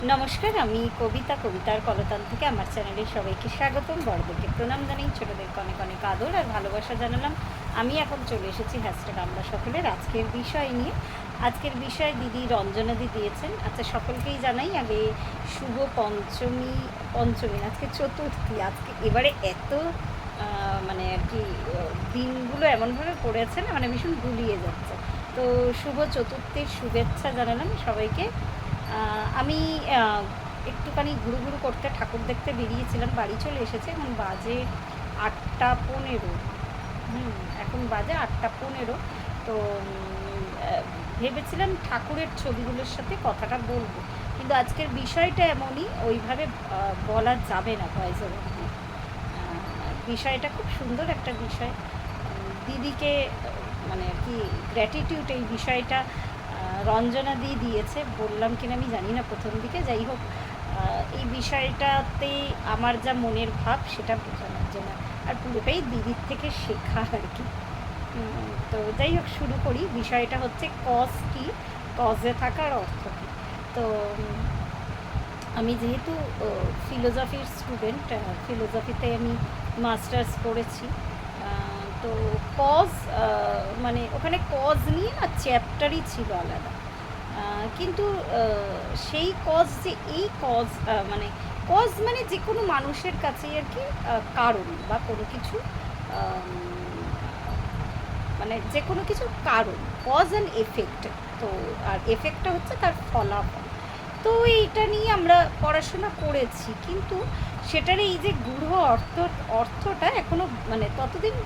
নমস্কার, আমি কবিতার কলতান থেকে আমার চ্যানেলে সবাইকে স্বাগতম। বড়দেরকে প্রণাম জানাই, ছোটোদেরকে অনেক অনেক আদর আর ভালোবাসা জানালাম। আমি এখন চলে এসেছি আমরা সকলের আজকের বিষয় নিয়ে। আজকের বিষয় দিদি রঞ্জনাদি দিয়েছেন। আচ্ছা, সকলকেই জানাই আগে শুভ পঞ্চমী। আজকে চতুর্থী। আজকে এবারে এত মানে আর কি দিনগুলো এমনভাবে পড়েছে না, মানে ভীষণ গুলিয়ে যাচ্ছে। তো শুভ চতুর্থীর শুভেচ্ছা জানালাম সবাইকে। আমি একটুখানি ঘুরু করতে ঠাকুর দেখতে বেরিয়েছিলাম, বাড়ি চলে এসেছে। এখন বাজে 8:15। এখন বাজে 8:15। তো ভেবেছিলাম ঠাকুরের ছবিগুলোর সাথে কথাটা বলবো, কিন্তু আজকের বিষয়টা এমনই, ওইভাবে বলা যাবে না ভয়েস ওভার দিয়ে। বিষয়টা খুব সুন্দর একটা বিষয়। দিদিকে মানে আর কি গ্র্যাটিটিউড, এই বিষয়টা রঞ্জনা দিয়েছে। বললাম কিনা আমি জানি না প্রথম দিকে। যাই হোক, এই বিষয়টাতে আমার যা মনের ভাব সেটা বোঝানোর জন্য, আর পুরোটাই দিদির থেকে শেখা আর কি। তো যাই হোক, শুরু করি। বিষয়টা হচ্ছে কজ কি, কজে থাকার অর্থ কী। তো আমি যেহেতু ফিলোজফির স্টুডেন্ট, ফিলোজফিতে আমি মাস্টার্স করেছি। তো কজ মানে ওখানে কজ নিয়ে না চ্যাপ্টারই ছিল আলাদা। কিন্তু সেই কজ যে এই কজ মানে কজ মানে যে কোনো মানুষের কাছেই আর কি কারণ বা কোনো কিছু, মানে যে কোনো কিছু কারণ, কজ অ্যান্ড এফেক্ট। তো আর এফেক্টটা হচ্ছে তার ফলাফল। তো এইটা নিয়ে আমরা পড়াশোনা করেছি, কিন্তু সেটার এই যে গূঢ় অর্থটা এখনও মানে ততদিন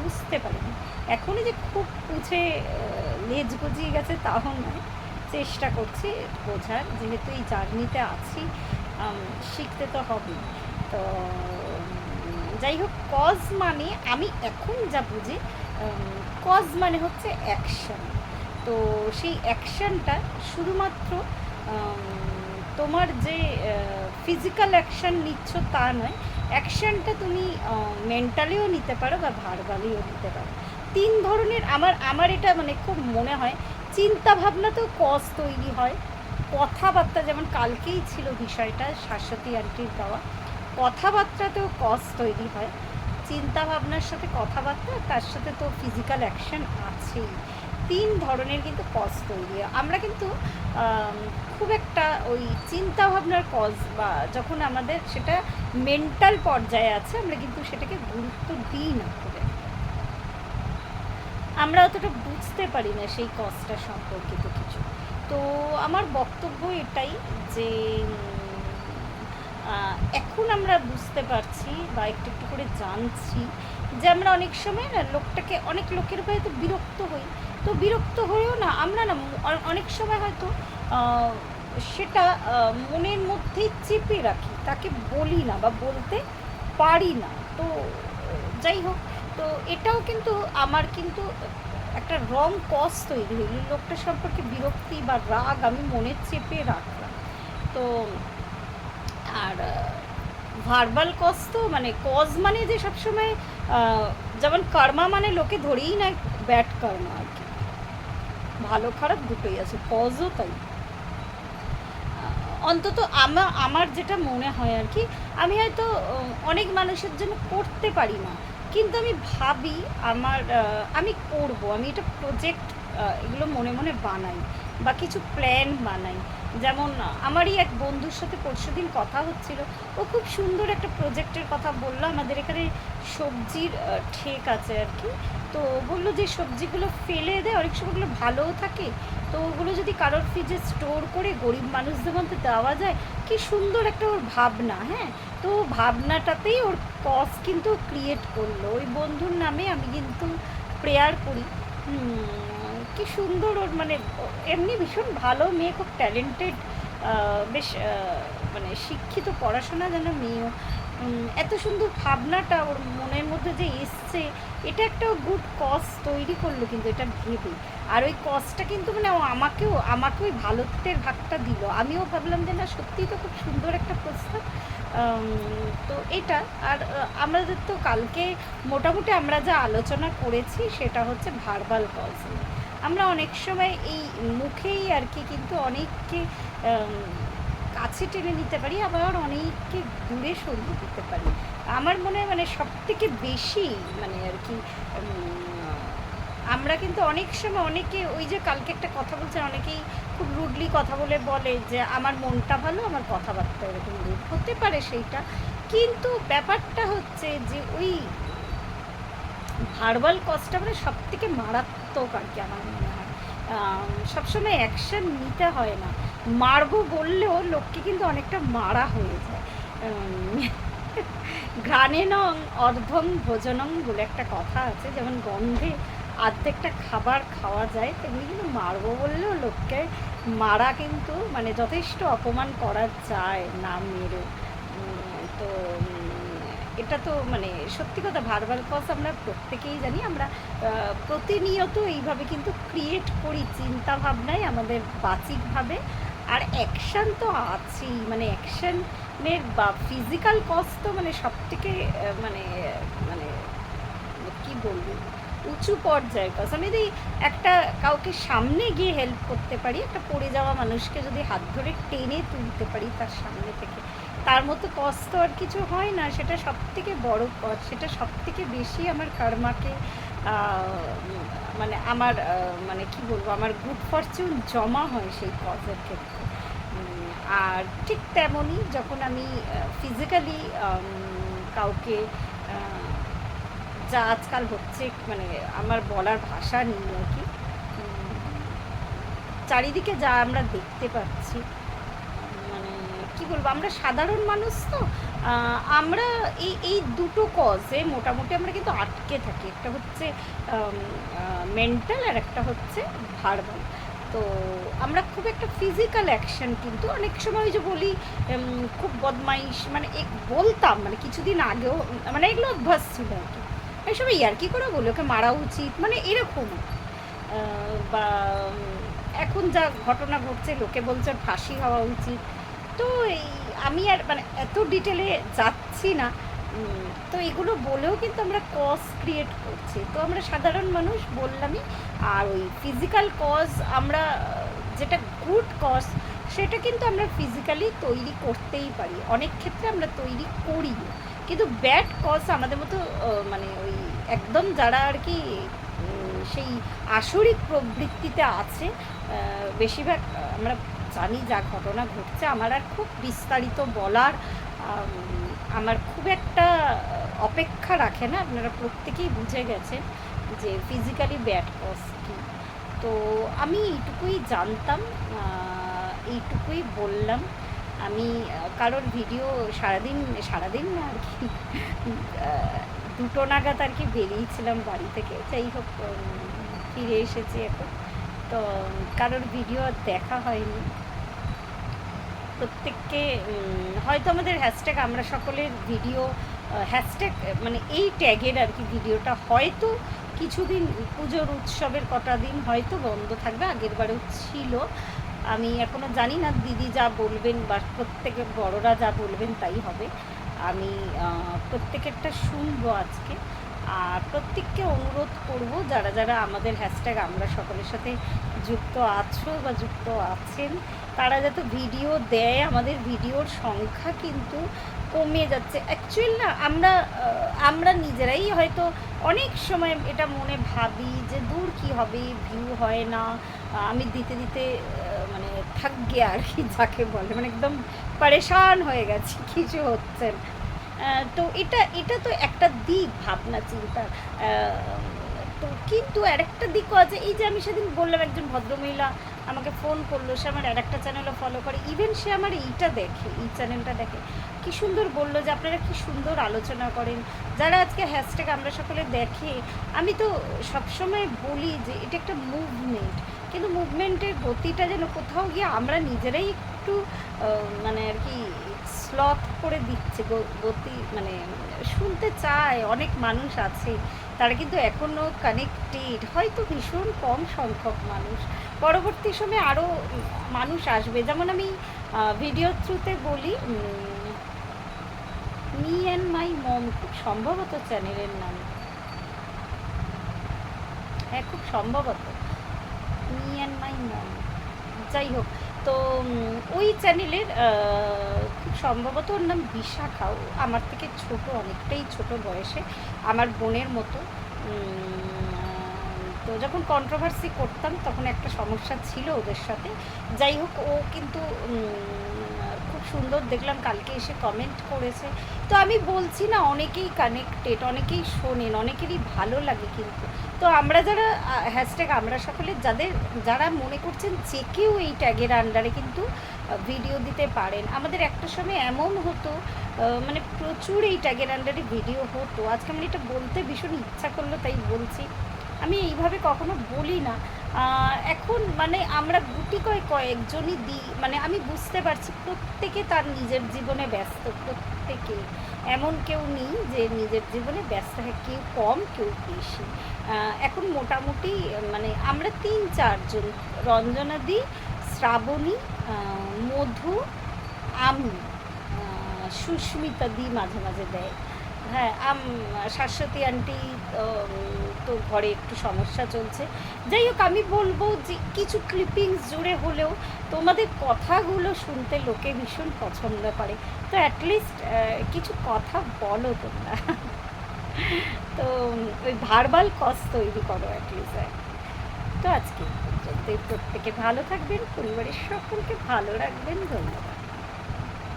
বুঝতে পারিনি। এখনই যে খুব বুঝে লেজ গজিয়ে গেছে তাও নয়, চেষ্টা করছি বোঝার, যেহেতু এই জার্নিতে আছি, শিখতে তো হবেই। তো যাই হোক, কজ মানে আমি এখন যা বুঝি, কজ মানে হচ্ছে অ্যাকশান। তো সেই অ্যাকশানটা শুধুমাত্র তোমার যে ফিজিক্যাল অ্যাকশান নিচ্ছ তা নয়, অ্যাকশানটা তুমি মেন্টালিও নিতে পারো বা ভার্বালিও নিতে পারো। 3 ধরনের আমার এটা মানে খুব মনে হয়। চিন্তা ভাবনাতেও কজ তৈরি হয়, কথাবার্তা, যেমন কালকেই ছিল বিষয়টা শাশ্বতী আন্টির দেওয়া, কথাবার্তাতেও কজ তৈরি হয়। চিন্তা ভাবনার সাথে কথাবার্তা, তার সাথে তো ফিজিক্যাল অ্যাকশান আছেই। 3 ধরনের কিন্তু কজ তৈরি হয়। আমরা কিন্তু খুব একটা ওই চিন্তা ভাবনার কজ বা যখন আমাদের সেটা মেন্টাল পর্যায়ে আছে, আমরা কিন্তু সেটাকে গুরুত্ব দিই না করে, আমরা অতটা বুঝতে পারি না সেই কজটা সম্পর্কিত কিছু। তো আমার বক্তব্য এটাই যে এখন আমরা বুঝতে পারছি বা একটু একটু করে জানছি যে আমরা অনেক সময় না লোকটাকে, অনেক লোকের হয়তো বিরক্ত হই। তো বিরক্ত হয়েও না আমরা না অনেক সময় হয়তো সেটা মনের মধ্যেই চেপে রাখি, তাকে বলি না বা বলতে পারি না। তো যাই হোক, তো এটাও কিন্তু আমার কিন্তু একটা রং কজ তৈরি হইল, লোকটা সম্পর্কে বিরক্তি বা রাগ আমি মনে চেপে রাখলাম। তো আর ভার্বাল কজ তো মানে কজ মানে যে সবসময় যেমন কর্মা মানে লোকে ধরেই না ব্যাড কর্মা আর কি, ভালো খারাপ দুটোই আছে, কজও তাই। অন্তত আমার যেটা মনে হয় আর কি, আমি হয়তো অনেক মানুষের জন্য করতে পারি না, কিন্তু আমি ভাবি আমি করব, আমি এটা প্রজেক্ট এগুলো মনে মনে বানাই বা কিছু প্ল্যান বানাই। যেমন আমারই এক বন্ধুর সাথে পরশুদিন কথা হচ্ছিল, ও খুব সুন্দর একটা প্রজেক্টের কথা বললো। আমাদের এখানে সবজির ঠেক আছে আর কি। তো বললো যে সবজিগুলো ফেলে দেয়, অনেক সময়গুলো ভালোও থাকে, তো ওগুলো যদি কারোর ফ্রিজে স্টোর করে গরিব মানুষদের মধ্যে দেওয়া যায়, কি সুন্দর একটা ওর ভাবনা। হ্যাঁ, তো ভাবনাটাতেই ওর কজ কিন্তু ক্রিয়েট করলো। ওই বন্ধুর নামে আমি কিন্তু প্রেয়ার করি। কি সুন্দর ওর, মানে এমনি ভীষণ ভালো মেয়ে, খুব ট্যালেন্টেড, বেশ মানে শিক্ষিত, পড়াশোনা যেন মেয়েও, এত সুন্দর ভাবনাটা ওর মনের মধ্যে যে এসছে, এটা একটা গুড কজ তৈরি করলো কিন্তু এটা ভেবে। আর ওই কজটা কিন্তু মানে ও আমাকে ওই ভালোত্বের ভাগটা দিল। আমিও ভাবলাম যে না, সত্যিই তো খুব সুন্দর একটা প্রস্তাব। তো এটা আর আমাদের তো কালকে মোটামুটি আমরা যা আলোচনা করেছি সেটা হচ্ছে ভার্বাল কজ। আমরা অনেক সময় এই মুখেই আর কি কিন্তু অনেককে কাছে টেনে নিতে পারি, আবার অনেককে দূরে সরিয়ে দিতে পারি। আমার মনে হয় মানে সবথেকে বেশি মানে আর কি আমরা কিন্তু অনেক সময় অনেকে ওই যে কালকে একটা কথা বলছে, অনেকেই খুব রুডলি কথা বলে যে আমার মনটা ভালো, আমার কথাবার্তা এরকম রুড হতে পারে সেইটা, কিন্তু ব্যাপারটা হচ্ছে যে ওই ভার্বাল কজটা মানে সব থেকে মারাত্মক আর কি আমার মনে হয়। সবসময় অ্যাকশন নিতে হয় না, মারবো বললেও লোককে কিন্তু অনেকটা মারা হয়ে যায়। ঘ্রাণেনং অর্ধং ভোজনং বলে একটা কথা আছে, যেমন গন্ধে অর্ধেকটা খাবার খাওয়া যায়, তেমনি কিন্তু মারবো বললেও লোককে মারা কিন্তু মানে যথেষ্ট অপমান করা যায় না মেরে। তো এটা তো মানে সত্যি কথা, ভার্বাল কজ আমরা প্রত্যেকেই জানি, আমরা প্রতিনিয়ত এইভাবে কিন্তু ক্রিয়েট করি চিন্তা ভাবনায় আমাদের বাচিকভাবে। আর অ্যাকশান তো আছেই, মানে অ্যাকশানের বা ফিজিক্যাল কজ তো মানে সব থেকে মানে মানে কী বলবো উঁচু পর্যায়ের কজ। আমি যদি একটা কাউকে সামনে গিয়ে হেল্প করতে পারি, একটা পড়ে যাওয়া মানুষকে যদি হাত ধরে টেনে তুলতে পারি তার সামনে থেকে, তার মতো কজ তো আর কিছু হয় না। সেটা সব থেকে বড় কজ, সেটা সব থেকে বেশি আমার কর্মাকে মানে আমার মানে কি বলবো, আমার গুড ফরচুন জমা হয় সেই কজের ক্ষেত্রে। আর ঠিক তেমনই যখন আমি ফিজিক্যালি কাউকে যা আজকাল হচ্ছে মানে আমার বলার ভাষা নেই আর কি, চারিদিকে যা আমরা দেখতে পাচ্ছি, মানে কি বলবো, আমরা সাধারণ মানুষ তো আমরা এই দুটো কজে মোটামুটি আমরা কিন্তু আটকে থাকি। একটা হচ্ছে মেন্টাল আর একটা হচ্ছে ভার্বাল। তো আমরা খুব একটা ফিজিক্যাল অ্যাকশন কিন্তু অনেক সময় যে বলি খুব বদমাইশ মানে বলতাম, মানে কিছুদিন আগেও মানে এগুলো অভ্যাস ছিল আর কি, এই সময় ইয়ার্কি করে বলি ওকে মারা উচিত মানে এরকম। বা এখন যা ঘটনা ঘটছে লোকে বলছে ফাঁসি হওয়া উচিত। তো এই আমি আর মানে এত ডিটেলে যাচ্ছি না। তো এগুলো বলেও কিন্তু আমরা কজ ক্রিয়েট করছি, তো আমরা সাধারণ মানুষ বললামই। আর ওই ফিজিক্যাল কজ আমরা যেটা গুড কজ সেটা কিন্তু আমরা ফিজিক্যালি তৈরি করতেই পারি, অনেক ক্ষেত্রে আমরা তৈরি করি। কিন্তু ব্যাড কজ আমাদের মতো মানে ওই একদম যারা আর কি সেই আসরিক প্রবৃত্তিতে আছে, বেশিরভাগ আমরা জানি যা ঘটনা ঘটছে। আমার আর খুব বিস্তারিত বলার আমার খুব একটা অপেক্ষা রাখে না, আপনারা প্রত্যেকেই বুঝে গেছেন যে ফিজিক্যালি ব্যাড কজ কী। তো আমি এইটুকুই জানতাম, এইটুকুই বললাম। আমি কারোর ভিডিও সারাদিন না আর কি 2টো নাগাদ আর কি বেরিয়েছিলাম বাড়ি থেকে, যাই হোক ফিরে এসেছি এখন। তো কারোর ভিডিও দেখা হয়নি। প্রত্যেককে হয়তো আমাদের হ্যাশট্যাগ আমরা সকলের ভিডিও হ্যাশট্যাগ মানে এই ট্যাগের আর কি ভিডিওটা হয়তো কিছুদিন পুজোর উৎসবের কটা দিন হয়তো বন্ধ থাকবে, আগেরবারেও ছিল। আমি এখনও জানি না, দিদি যা বলবেন বা প্রত্যেকে বড়রা যা বলবেন তাই হবে। আমি প্রত্যেকেরটা শুনবো আজকে। আর প্রত্যেককে অনুরোধ করব যারা যারা আমাদের হ্যাশট্যাগ আমরা সকলের সাথে যুক্ত আছো বা যুক্ত আছেন, তারা যাতে ভিডিও দেয়। আমাদের ভিডিওর সংখ্যা কিন্তু কমে যাচ্ছে অ্যাকচুয়ালি না, আমরা নিজেরাই হয়তো অনেক সময় এটা মনে ভাবি যে দূর কী হবে, ভিউ হয় না, আমি দিতে দিতে মানে থাকবে আর কি যাকে বলে, মানে একদম পরেশান হয়ে গেছি, কিছু হচ্ছে না। তো এটা তো একটা দিক ভাবনা চিন্তার। তো কিন্তু আরেকটা দিকও আছে, এই যে আমি সেদিন বললাম একজন ভদ্রমহিলা আমাকে ফোন করলো, সে আমার আরেকটা চ্যানেলও ফলো করে, ইভেন সে আমার এইটা দেখে, এই চ্যানেলটা দেখে। কী সুন্দর বললো যে আপনারা কী সুন্দর আলোচনা করেন, যারা আজকে হ্যাশট্যাগ আমরা সকলে দেখে। আমি তো সবসময় বলি যে এটা একটা মুভমেন্ট, কিন্তু মুভমেন্টের গতিটা যেন কোথাও গিয়ে আমরা নিজেরাই একটু মানে আর কি স্লথ করে দিচ্ছে গতি, মানে শুনতে চায় অনেক মানুষ আছে, তারা কিন্তু এখনও কানেক্টেড, হয়তো ভীষণ কম সংখ্যক মানুষ। পরবর্তী সময়ে আরও মানুষ আসবে, যেমন আমি ভিডিও থ্রুতে বলি মি অ্যান্ড মাই মম, খুব সম্ভবত চ্যানেলের নাম, হ্যাঁ খুব সম্ভবত মি অ্যান্ড মাই মম, যাই হোক। তো ওই চ্যানেলের খুব সম্ভবত ওর নাম বিশাখাও, আমার থেকে ছোট, অনেকটাই ছোট বয়সে, আমার বোনের মতো। তো যখন কন্ট্রোভার্সি করতাম তখন একটা সমস্যা ছিল ওদের সাথে। যাই হোক, ও কিন্তু খুব সুন্দর দেখলাম কালকে এসে কমেন্ট করেছে। তো আমি বলছি না, অনেকেই কানেক্টেড, অনেকেই শোনেন, অনেকেরই ভালো লাগে। কিন্তু তো আমরা যারা হ্যাশট্যাগ আমরা সকলে যারা মনে করছেন যে কেউ এই ট্যাগের আন্ডারে কিন্তু ভিডিও দিতে পারেন। আমাদের একটা সময় এমন হতো, মানে প্রচুর এই ট্যাগের আন্ডারে ভিডিও হতো। আজকে আমি এটা বলতে ভীষণ ইচ্ছা করলো তাই বলছি। আমি এইভাবে কখনো বলি না। এখন মানে আমরা গুটি কয়েকজনই দিই, মানে আমি বুঝতে পারছি প্রত্যেকে তার নিজের জীবনে ব্যস্ত, প্রত্যেকে, এমন কেউ নেই যে নিজের জীবনে ব্যস্ত হয়, কেউ কম কেউ বেশি। এখন মোটামুটি মানে আমরা 3-4 জন, রঞ্জনাদি, শ্রাবণী, মধু, আমি, সুস্মিতা দি মাঝে মাঝে দেয়। হ্যাঁ, শাশ্বতী আন্টি তো ঘরে একটু সমস্যা চলছে। যাই হোক, আমি বলবো যে কিছু ক্লিপিংস জুড়ে হলেও তোমাদের কথাগুলো শুনতে লোকে ভীষণ পছন্দ করে। তো অ্যাটলিস্ট কিছু কথা বলো তোমরা। তো ওই ভার্বাল কজ তৈরি করো অ্যাটলিস্ট। তো আজকে এই পর্যন্তই। প্রত্যেকে ভালো থাকবেন, পরিবারের সকলকে ভালো রাখবেন। ধন্যবাদ।